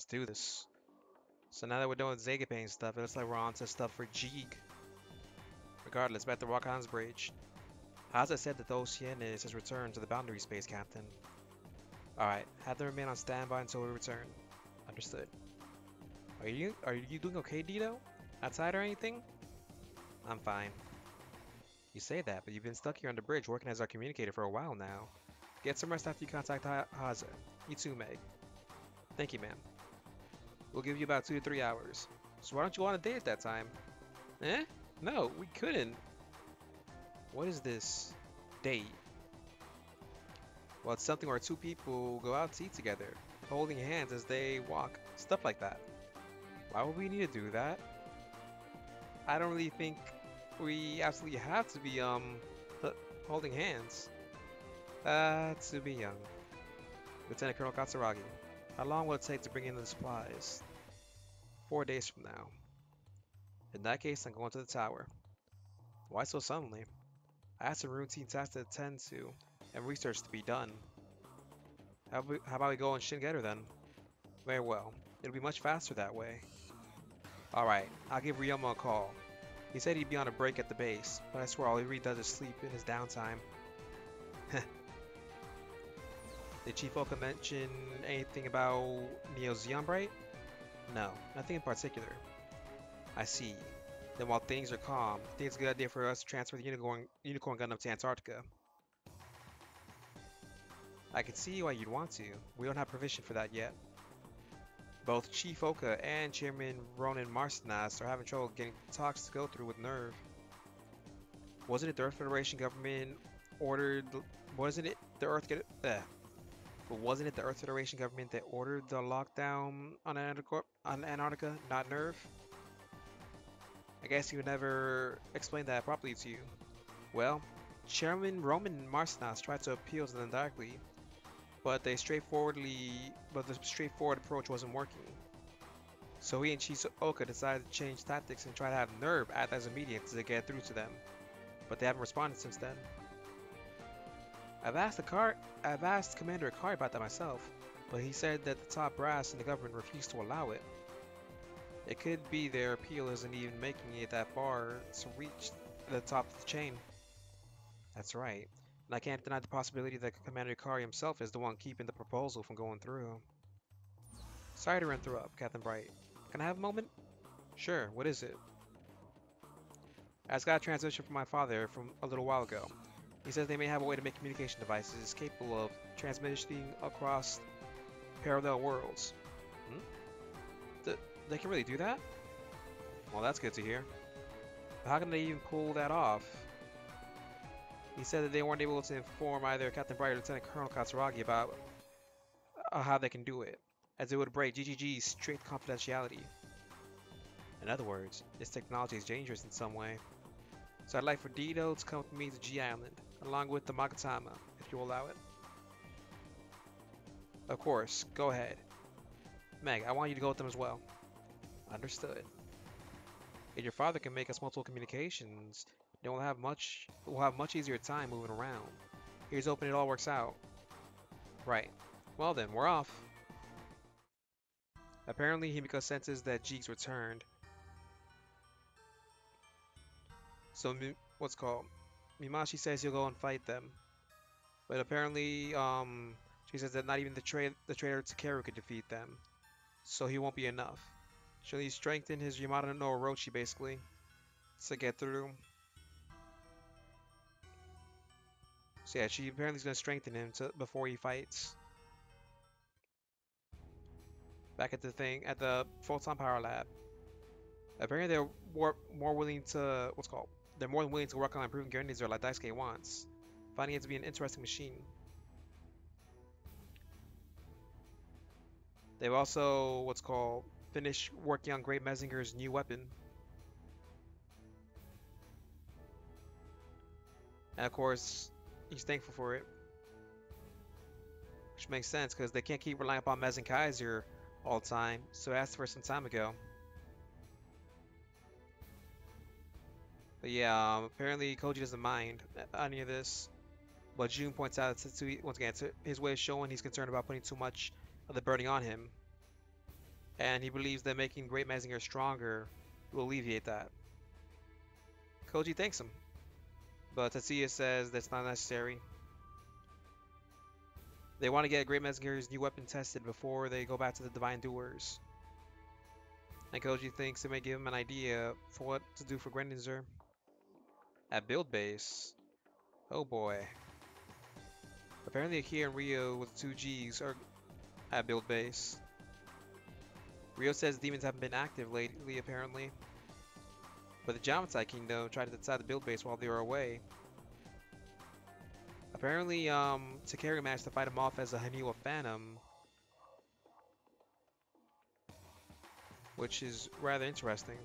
do this. So now that we're done with Zagapane stuff, it looks like we're on to stuff for Jeeg. Regardless, back to Rockhan's Bridge. Haza said that the Oceanus has returned to the boundary space, Captain. Alright, have them remain on standby until we return. Understood. Are you doing okay, Dido? Outside or anything? I'm fine. You say that, but you've been stuck here on the bridge working as our communicator for a while now. Get some rest after you contact Haza. You too, Meg. Thank you, ma'am. We'll give you about 2 to 3 hours. So why don't you go on a date at that time? Eh? No, we couldn't. What is this? Date? Well, it's something where two people go out to eat together, holding hands as they walk, stuff like that. Why would we need to do that? I don't really think we absolutely have to be, holding hands. To be young. Lieutenant Colonel Katsuragi, how long will it take to bring in the supplies? 4 days from now. In that case, I'm going to the tower. Why so suddenly? I have some routine tasks to attend to and research to be done. How about we go and Shingeru then? Very well. It'll be much faster that way. Alright, I'll give Ryoma a call. He said he'd be on a break at the base, but I swear all he really does is sleep in his downtime. Did Chief Oka mention anything about Neo Zeonbright? No, nothing in particular. I see. Then while things are calm, I think it's a good idea for us to transfer the Unicorn Gundam to Antarctica. I can see why you'd want to. We don't have provision for that yet. Both Chief Oka and Chairman Ronan Marcinas are having trouble getting talks to go through with Nerve. Wasn't it the Earth Federation government ordered? Wasn't it the Earth? But wasn't it the Earth Federation government that ordered the lockdown on Antarctica, not Nerve? I guess he would never explain that properly to you. Well, Chairman Roman Marcinas tried to appeal to them directly, but the straightforward approach wasn't working. So he and Shizuoka decided to change tactics and try to have Nerve act as a mediator to get through to them, but they haven't responded since then. I've asked Commander Akari about that myself, but he said that the top brass in the government refused to allow it. It could be their appeal isn't even making it that far to reach the top of the chain. That's right. And I can't deny the possibility that Commander Akari himself is the one keeping the proposal from going through. Sorry to interrupt, Captain Bright. Can I have a moment? Sure, what is it? I just got a transmission from my father from a little while ago. He says they may have a way to make communication devices capable of transmitting across parallel worlds. Hmm? They can really do that? Well, that's good to hear. But how can they even pull that off? He said that they weren't able to inform either Captain Bright or Lieutenant Colonel Katsuragi about how they can do it, as it would break GGG's strict confidentiality. In other words, this technology is dangerous in some way. So I'd like for Dido to come with me to G Island, along with the Magatama, if you allow it. Of course, go ahead. Meg, I want you to go with them as well. Understood. If your father can make us multiple communications, then we'll have much easier time moving around. Here's hoping it all works out. Right. Well then, we're off. Apparently Himiko senses that Jeeg's returned. So Mimashi says he'll go and fight them. But apparently, she says that not even the traitor Takeru could defeat them. So he won't be enough. She'll need strengthen his Yamada no Orochi basically to get through. So yeah, she apparently is going to strengthen him before he fights. Back at the Photon Power Lab. Apparently they're more willing to, they're more than willing to work on improving Gurnizer like Daisuke wants, finding it to be an interesting machine. They've also, finished working on Great Mazinger's new weapon. And of course, he's thankful for it. Which makes sense, because they can't keep relying upon Mazinkaiser all the time, so he asked for some time ago. But yeah, apparently Koji doesn't mind any of this. But June points out once again, it's his way of showing he's concerned about putting too much of the burden on him. and he believes that making Great Mazinger stronger will alleviate that. Koji thanks him, but Tetsuya says that's not necessary. They want to get Great Mazinger's new weapon tested before they go back to the Divine Doers. And Koji thinks it may give him an idea for what to do for Greninja. At build base. Oh boy. Apparently Akira and Ryo with the two G's are at build base. Ryo says demons haven't been active lately apparently. But the Jamatai Kingdom tried to decide the build base while they were away. Apparently, Takeri managed to fight him off as a Haniwa Phantom, which is rather interesting.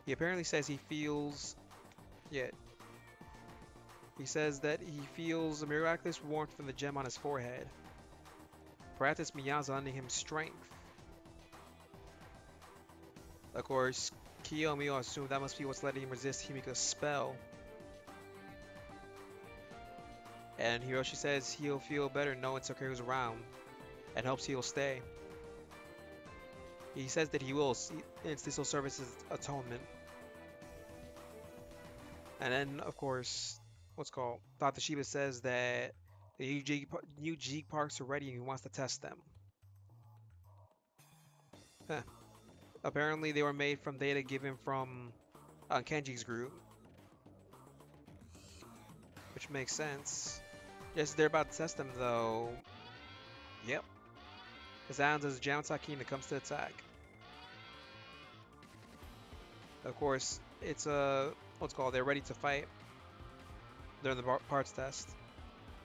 He apparently says he feels, he says that he feels a miraculous warmth from the gem on his forehead. Perhaps it's Miyaza lending him strength. Of course, Kiyomi assumed that must be what's letting him resist Himika's spell. And Hiroshi says he'll feel better knowing Takeri's around, and hopes he'll stay. He says that he will, since this will serve as his atonement. And then, of course, Dr. Shiba says that the new Jeeg parks are ready and he wants to test them. Huh. Apparently they were made from data given from Kenji's group. Which makes sense. Yes, they're about to test them though. Yep. It sounds as Jamatai Kingdom comes to attack. Of course, it's they're ready to fight during the parts test.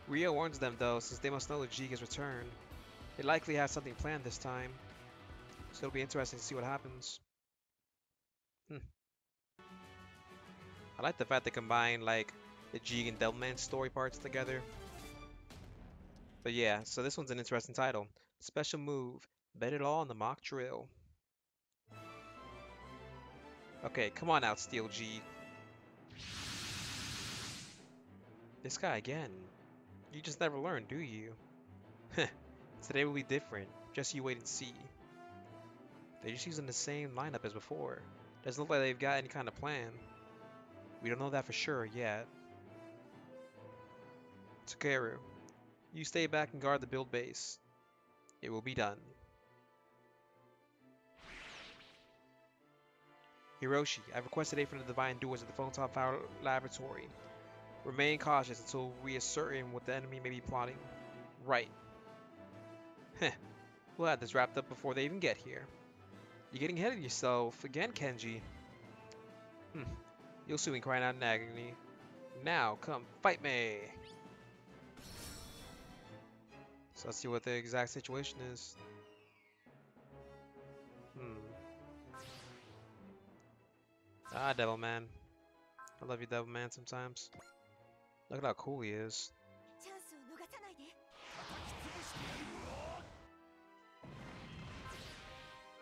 Ryo warns them though, since they must know that Jeeg has returned. They likely have something planned this time. So it'll be interesting to see what happens. I like the fact they combine like the Jeeg and Devilman story parts together. But yeah, so this one's an interesting title. Special move, bet it all on the Mach drill. Okay, come on out, Steel Jeeg. This guy again. You just never learn, do you? Today will be different. Just you wait and see. They're just using the same lineup as before. Doesn't look like they've got any kind of plan. We don't know that for sure yet. Takeru, you stay back and guard the build base. It will be done. Hiroshi, I've requested aid from the Divine Doers at the Photon Power Laboratory. Remain cautious until we are certain what the enemy may be plotting. Right. Heh. We'll have this wrapped up before they even get here. You're getting ahead of yourself again, Kenji. You'll soon be crying out in agony. Now, come fight me! So let's see what the exact situation is. Ah, Devilman. I love you, Devilman, sometimes. Look at how cool he is.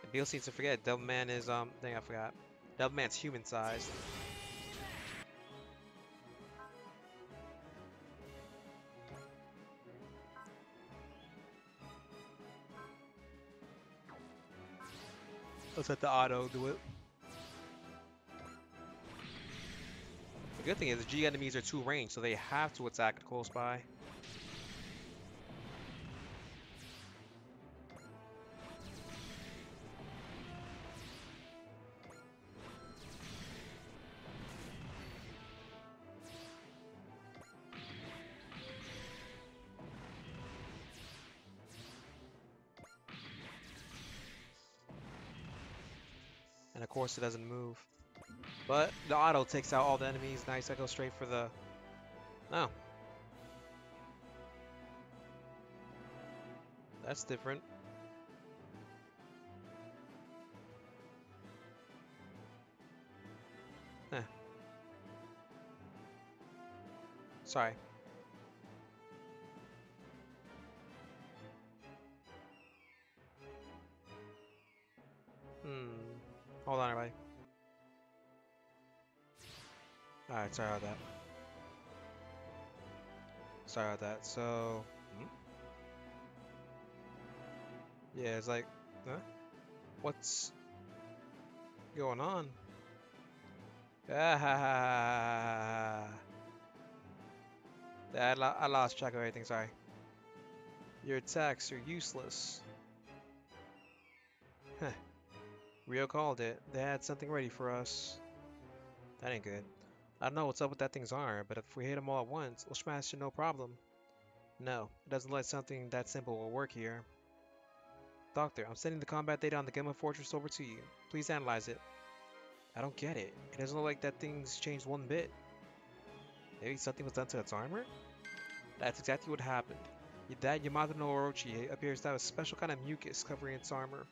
And Bill seems to forget Devilman is, dang, I forgot. Devilman's human-sized. Let's let the auto do it. The good thing is the G enemies are 2 range, so they have to attack close by. And of course it doesn't move. But the auto takes out all the enemies. Nice, I go straight for the... Oh. That's different. Huh. Sorry. Hold on, everybody. Alright, sorry about that. Sorry about that. So... Yeah, it's like... Huh? What's going on? Ah, I lost track of everything, sorry. Your attacks are useless. Heh, Rio called it. They had something ready for us. That ain't good. I don't know what's up with that thing's arm, but if we hit them all at once, we'll smash it no problem. No, it doesn't look like something that simple will work here. Doctor, I'm sending the combat data on the Gamma Fortress over to you. Please analyze it. I don't get it. It doesn't look like that thing's changed one bit. Maybe something was done to its armor? That's exactly what happened. That Yamato no Orochi appears to have a special kind of mucus covering its armor,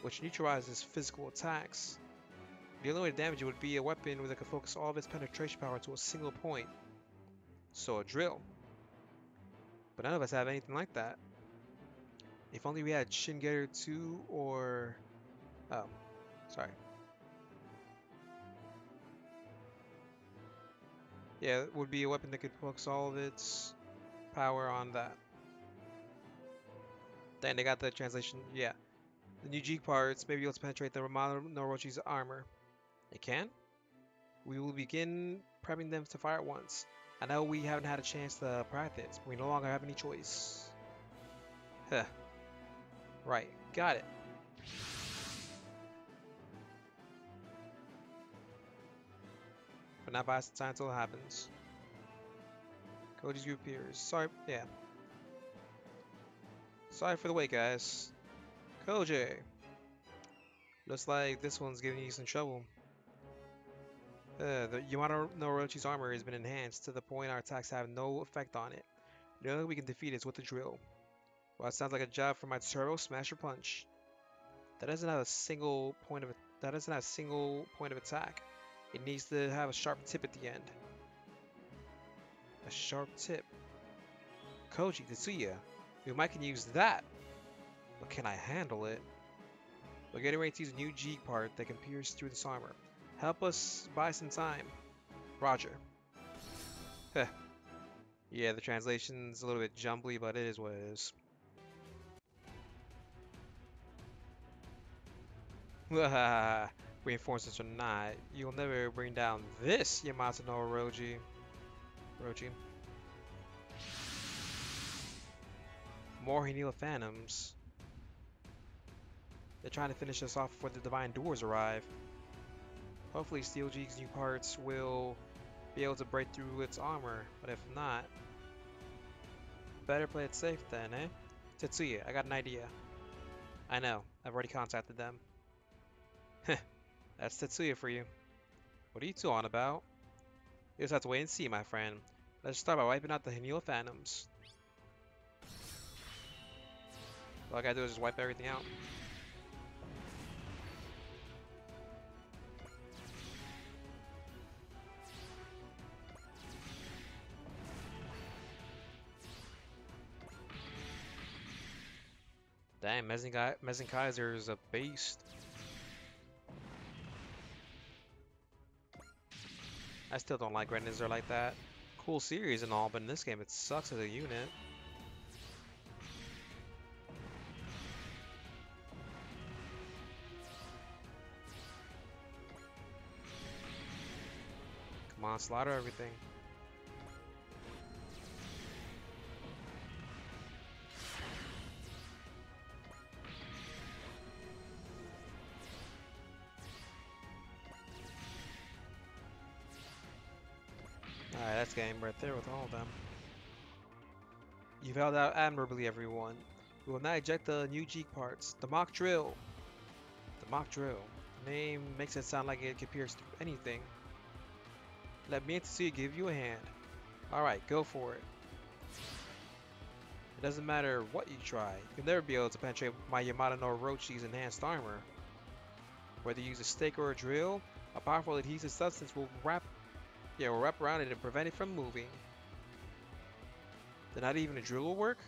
which neutralizes physical attacks. The only way to damage it would be a weapon that could focus all of its penetration power to a single point. So a drill. But none of us have anything like that. If only we had Shingeru 2 or... Oh, sorry. Yeah, it would be a weapon that could focus all of its power on that. Then they got the translation, yeah. The new Jeeg parts may be able to penetrate the Yamato no Orochi's armor. It can? We will begin prepping them to fire at once. I know we haven't had a chance to practice, but we no longer have any choice. Huh. Right, got it. But not past the time until it happens. Koji's group appears. Sorry, yeah. Sorry for the wait, guys. Koji! Looks like this one's giving you some trouble. The Yamato no Orochi's armor has been enhanced to the point our attacks have no effect on it. The only way we can defeat it is with the drill. Well, that sounds like a job for my Turbo Smasher Punch. That doesn't have a single point of attack. It needs to have a sharp tip at the end. A sharp tip. Koji, Tetsuya, we might can use that. But can I handle it? We're getting ready to use a new Jeeg part that can pierce through this armor. Help us buy some time. Roger. Heh. Yeah, the translation's a little bit jumbly, but it is what it is. Reinforcements or not, you'll never bring down this Yamato no Orochi. More Hanila Phantoms. They're trying to finish us off before the Divine Doors arrive. Hopefully Steel Jeeg's new parts will be able to break through its armor, but if not, better play it safe then, eh? Tetsuya, I got an idea. I know, I've already contacted them. Heh, that's Tetsuya for you. What are you two on about? You just have to wait and see, my friend. Let's start by wiping out the Hanila Phantoms. All I gotta do is just wipe everything out. Damn, Mazinkaiser is a beast. I still don't like Greninja like that. Cool series and all, but in this game it sucks as a unit. Come on, slaughter everything. Alright, that's game right there with all of them. You've held out admirably, everyone. We will now eject the new Jeeg parts. The Mach Drill. The Mach Drill. The name makes it sound like it can pierce through anything. Let me and Tetsuya give you a hand. Alright, go for it. It doesn't matter what you try. You'll never be able to penetrate my Yamato no Orochi's enhanced armor. Whether you use a stake or a drill, a powerful adhesive substance will wrap around it and prevent it from moving. Then not even a drill will work?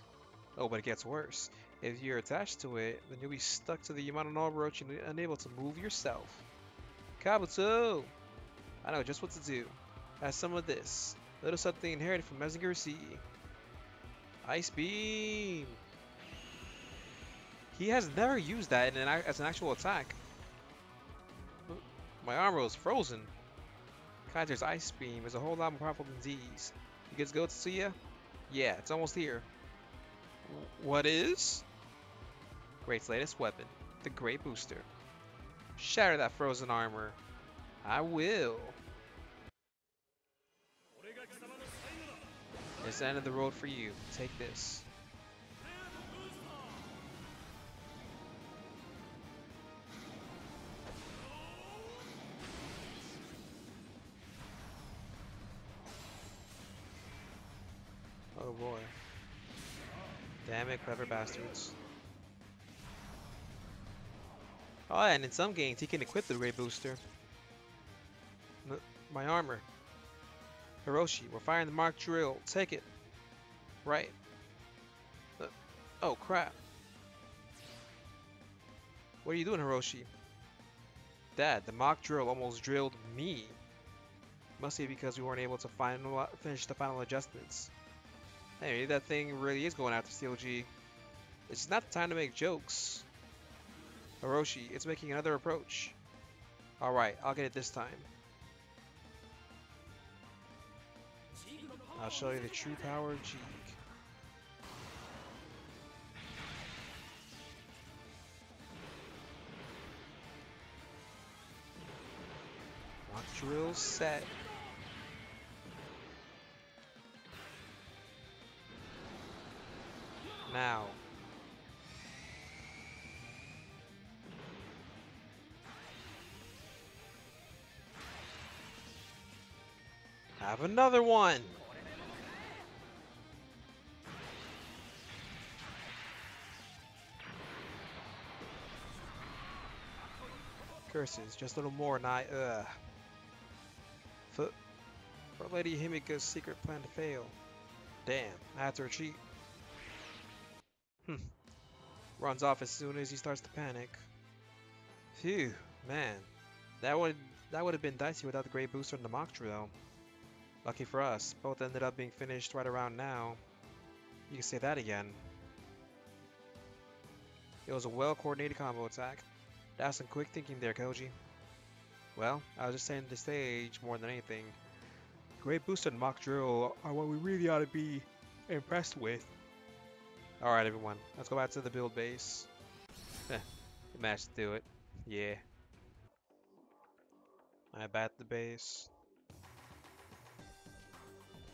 Oh, but it gets worse. If you're attached to it, then you'll be stuck to the Yamato no Orochi and unable to move yourself. Kabuto! I know just what to do. Have some of this. Little something inherited from Mazinger C. Ice Beam! He has never used that as an actual attack. My armor is frozen. Kaiser's ice beam is a whole lot more powerful than Z's. You guys go to see ya? Yeah, it's almost here. What is? Great's latest weapon, the Great Booster. Shatter that frozen armor. I will. It's the end of the road for you. Take this. Oh boy. Damn it, clever bastards. Oh, and in some games, he can equip the Great Booster. My armor. Hiroshi, we're firing the Mach drill. Take it. Right. Oh, crap. What are you doing, Hiroshi? Dad, the Mach drill almost drilled me. Must be because we weren't able to finish the final adjustments. Hey, maybe that thing really is going after Steel Jeeg. It's not the time to make jokes. Hiroshi, it's making another approach. Alright, I'll get it this time. I'll show you the true power of Jeeg. Mach drill set. Now. Have another one. Curses, just a little more and For Lady Himika's secret plan to fail. Damn, I had to retreat. Runs off as soon as he starts to panic. Phew, man. That would have been dicey without the Great Booster and the Mach drill. Lucky for us, both ended up being finished right around now. You can say that again. It was a well-coordinated combo attack. That's some quick thinking there, Koji. Well, I was just setting the stage more than anything. Great Booster and Mach drill are what we really ought to be impressed with. Alright everyone, let's go back to the build base. We managed to do it. Yeah. I'm back at the base.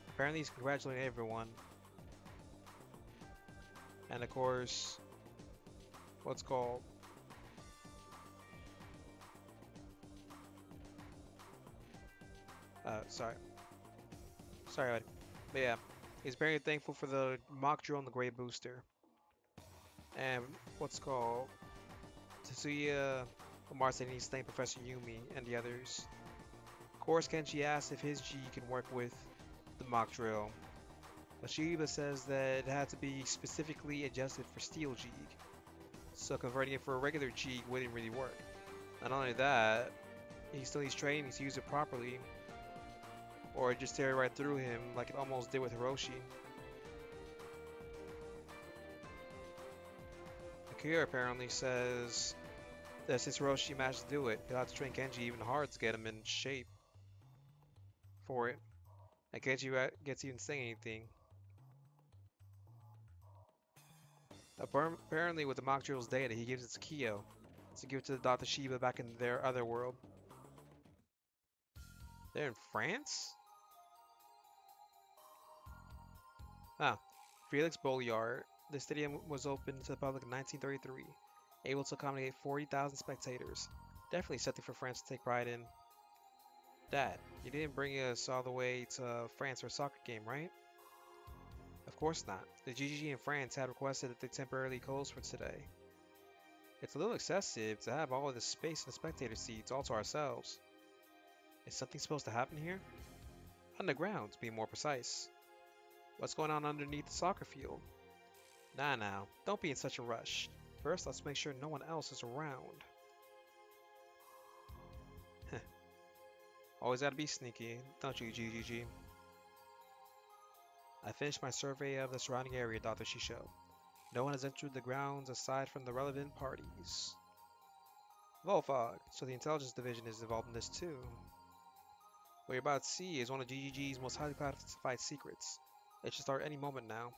Apparently he's congratulating everyone. And of course, what's called? Sorry, buddy. But yeah, he's very thankful for the Mach drill and the Great Booster. And what's called? Tetsuya Omar said he needs to thank Professor Yumi and the others. Of course, Kenji asks if his G can work with the Mach drill. But Shiba says that it had to be specifically adjusted for Steel Jeeg. So converting it for a regular Jeeg wouldn't really work. Not only that, he still needs training to use it properly. Or just tear right through him like it almost did with Hiroshi. Akira apparently says that since Hiroshi managed to do it, he'll have to train Kenji even harder to get him in shape for it. And Kenji gets even saying anything. Apparently with the Mach drill's data, he gives it to Kyo to give it to Dr. Shiba back in their other world. They're in France? Ah, Felix Bolliard. The stadium was opened to the public in 1933, able to accommodate 40,000 spectators. Definitely something for France to take pride in. Dad, you didn't bring us all the way to France for a soccer game, right? Of course not. The GGG in France had requested that they temporarily close for today. It's a little excessive to have all of this space in the spectator seats all to ourselves. Is something supposed to happen here? Underground, to be more precise. What's going on underneath the soccer field? Nah, now, don't be in such a rush. First, let's make sure no one else is around. Always gotta be sneaky, don't you, GGG? I finished my survey of the surrounding area, Dr. Shishio. No one has entered the grounds aside from the relevant parties. Volfog, so the intelligence division is involved in this too. What you're about to see is one of GGG's most highly classified secrets. It should start any moment now.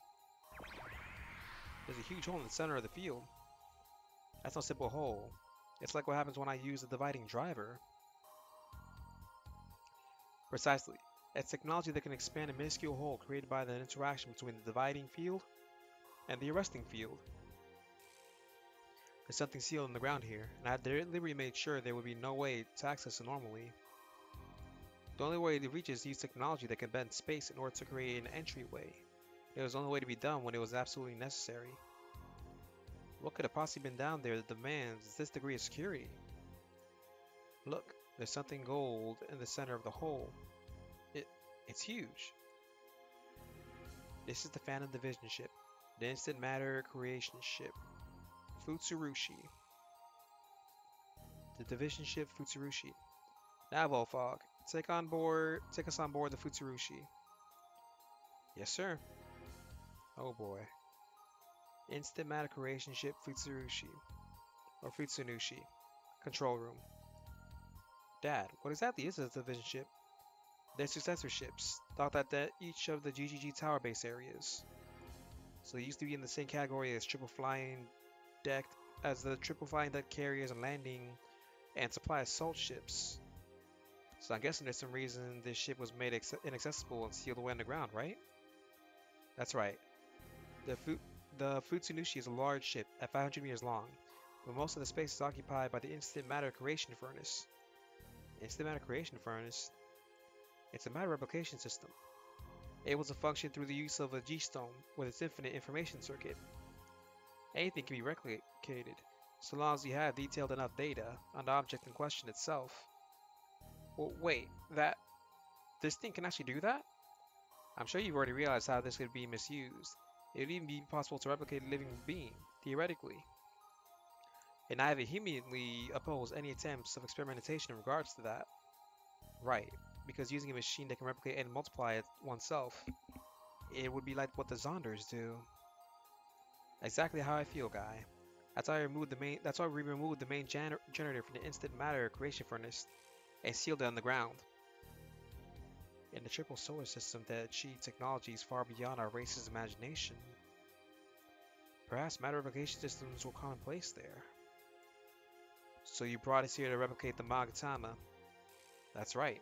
There's a huge hole in the center of the field. That's no simple hole. It's like what happens when I use the dividing driver. Precisely. It's technology that can expand a minuscule hole created by the interaction between the dividing field and the arresting field. There's something sealed in the ground here, and I had deliberately made sure there would be no way to access it normally. The only way to reach it is to use technology that can bend space in order to create an entryway. It was the only way to be done when it was absolutely necessary. What could have possibly been down there that demands this degree of security? Look, there's something gold in the center of the hole. It's huge. This is the Phantom Division ship, the Instant Matter Creation ship, Futsurushi. The division ship Futsurushi. Now, Volfog, take us on board the Futsurushi. Yes, sir. Oh boy. Instant Matter Creation ship Futsurushi, or Futsunushi. Control room. Dad, what exactly is this division ship? They're successor ships, docked at each of the GGG tower base areas. So they used to be in the same category as the triple flying deck carriers and landing and supply assault ships. So I'm guessing there's some reason this ship was made inaccessible and sealed away underground, right? That's right. The Futsunushi is a large ship at 500 meters long, but most of the space is occupied by the Instant Matter Creation Furnace. Instant Matter Creation Furnace? It's a matter replication system, able to function through the use of a G-stone with its infinite information circuit. Anything can be replicated, so long as you have detailed enough data on the object in question itself. Well, wait, this thing can actually do that? I'm sure you've already realized how this could be misused. It would even be possible to replicate a living being, theoretically. And I vehemently oppose any attempts of experimentation in regards to that. Right, because using a machine that can replicate and multiply it oneself, it would be like what the Zonders do. Exactly how I feel, guy. That's why we removed the main generator from the Instant Matter Creation Furnace and sealed it on the ground. In the triple solar system that achieved technologies far beyond our race's imagination. Perhaps matter replication systems were commonplace there. So you brought us here to replicate the Magatama. That's right.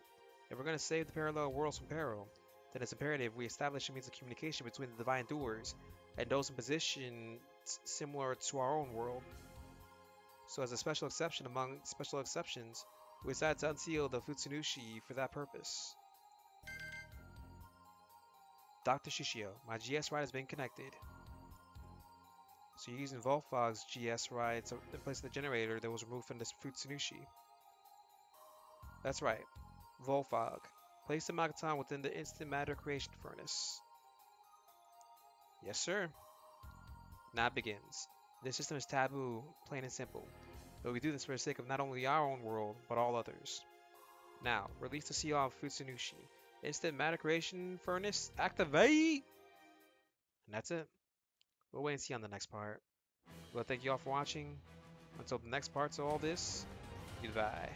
If we're going to save the parallel worlds from peril, then it's imperative we establish a means of communication between the divine doers and those in positions similar to our own world. So as a special exception among special exceptions, we decided to unseal the Futsunushi for that purpose. Dr. Shishio, my GS ride has been connected. So you're using Volfog's GS ride in place of the generator that was removed from this Futsunushi. That's right. Volfog. Place the Magaton within the Instant Matter Creation Furnace. Yes, sir. Now it begins. This system is taboo, plain and simple. But we do this for the sake of not only our own world, but all others. Now, release the seal on Futsunushi. Instant Matter Creation Furnace, activate! And that's it. We'll wait and see on the next part. Well, thank you all for watching. Until the next parts of all this, goodbye.